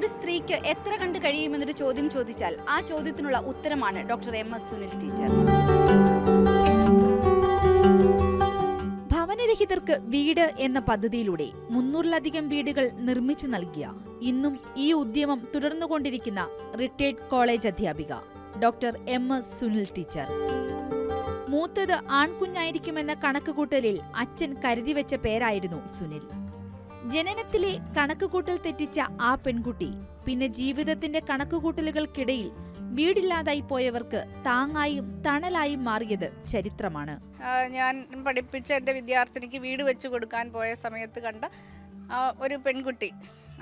ഒരു സ്ത്രീക്ക് എത്ര കണ്ട് കഴിയുമെന്നൊരു ചോദ്യം ചോദിച്ചാൽ ആ ചോദ്യത്തിനുള്ള ഉത്തരമാണ് ഡോക്ടർ MS സുനിൽ ടീച്ചർ. ഭവനരഹിതർക്ക് വീട് എന്ന പദ്ധതിയിലൂടെ 300-ലധികം വീടുകൾ നിർമ്മിച്ചു നൽകിയ, ഇന്നും ഈ ഉദ്യമം തുടർന്നുകൊണ്ടിരിക്കുന്ന റിട്ടയർഡ് കോളേജ് അധ്യാപിക ഡോക്ടർ MS സുനിൽ ടീച്ചർ. മൂത്തത് ആൺകുഞ്ഞായിരിക്കുമെന്ന കണക്കുകൂട്ടലിൽ അച്ഛൻ കരുതിവെച്ച പേരായിരുന്നു സുനിൽ. ജനനത്തിലെ കണക്കുകൂട്ടൽ തെറ്റിച്ച ആ പെൺകുട്ടി പിന്നെ ജീവിതത്തിന്റെ കണക്കുകൂട്ടലുകൾക്കിടയിൽ വീടില്ലാതായി പോയവർക്ക് താങ്ങായും തണലായും മാറിയത് ചരിത്രമാണ്. ഞാൻ പഠിപ്പിച്ച എൻ്റെ വിദ്യാർത്ഥിനിക്ക് വീട് വെച്ച് കൊടുക്കാൻ പോയ സമയത്ത് കണ്ട ഒരു പെൺകുട്ടി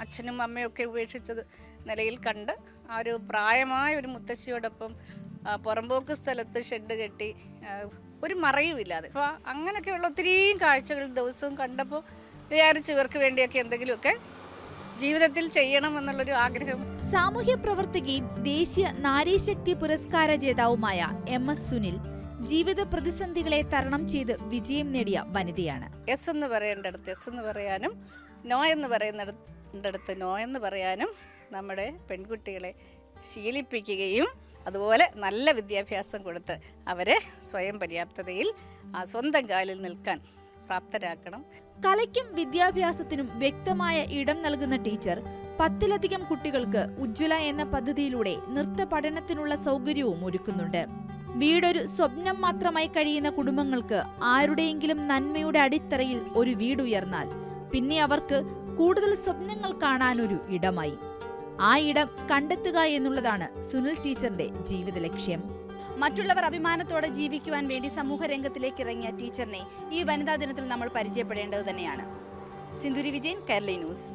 അച്ഛനും അമ്മയൊക്കെ ഉപേക്ഷിച്ചത് നിലയിൽ കണ്ട് ആ ഒരു പ്രായമായ ഒരു മുത്തശ്ശിയോടൊപ്പം പുറമ്പോക്ക് സ്ഥലത്ത് ഷെഡ് കെട്ടി ഒരു മറയുമില്ലാതെ അപ്പോൾ അങ്ങനെയൊക്കെയുള്ള ഒത്തിരിയും കാഴ്ചകൾ ദിവസവും കണ്ടപ്പോൾ വിചാരിച്ച് ഇവർക്ക് വേണ്ടിയൊക്കെ എന്തെങ്കിലുമൊക്കെ ജീവിതത്തിൽ ചെയ്യണം എന്നുള്ളൊരു ആഗ്രഹം. സാമൂഹ്യ പ്രവർത്തകയും ദേശീയ നാരീശക്തി പുരസ്കാര ജേതാവുമായ MS സുനിൽ ജീവിത പ്രതിസന്ധികളെ തരണം ചെയ്ത് വിജയം നേടിയ വനിതയാണ്. എസ് എന്ന് പറയേണ്ടടുത്ത് എസ് എന്ന് പറയാനും നോ എന്ന് പറയുന്നിടത്ത് നോ എന്ന് പറയാനും നമ്മുടെ പെൺകുട്ടികളെ ശീലിപ്പിക്കുകയും അതുപോലെ നല്ല വിദ്യാഭ്യാസം കൊടുത്ത് അവരെ സ്വയം പര്യാപ്തതയിൽ സ്വന്തം കാലിൽ നിൽക്കാൻ പ്രാപ്തരാക്കണം. കലയ്ക്കും വിദ്യാഭ്യാസത്തിനും വ്യക്തമായ ഇടം നൽകുന്ന ടീച്ചർ 10-ലധികം കുട്ടികൾക്ക് ഉജ്ജ്വല എന്ന പദ്ധതിയിലൂടെ നൃത്ത പഠനത്തിനുള്ള സൗകര്യവും ഒരുക്കുന്നുണ്ട്. വീടൊരു സ്വപ്നം മാത്രമായി കഴിയുന്ന കുടുംബങ്ങൾക്ക് ആരുടെയെങ്കിലും നന്മയുടെ അടിത്തറയിൽ ഒരു വീടുയർന്നാൽ പിന്നെ അവർക്ക് കൂടുതൽ സ്വപ്നങ്ങൾ കാണാനൊരു ഇടമായി. ആ ഇടം കണ്ടെത്തുക എന്നുള്ളതാണ് സുനിൽ ടീച്ചറിന്റെ ജീവിത ലക്ഷ്യം. മറ്റുള്ളവർ അഭിമാനത്തോടെ ജീവിക്കുവാൻ വേണ്ടി സമൂഹ രംഗത്തിലേക്ക് ഇറങ്ങിയ ടീച്ചറിനെ ഈ വനിതാ ദിനത്തിൽ നമ്മൾ പരിചയപ്പെടേണ്ടത് തന്നെയാണ്. സിന്ധുരി വിജയൻ, കൈരളി ന്യൂസ്.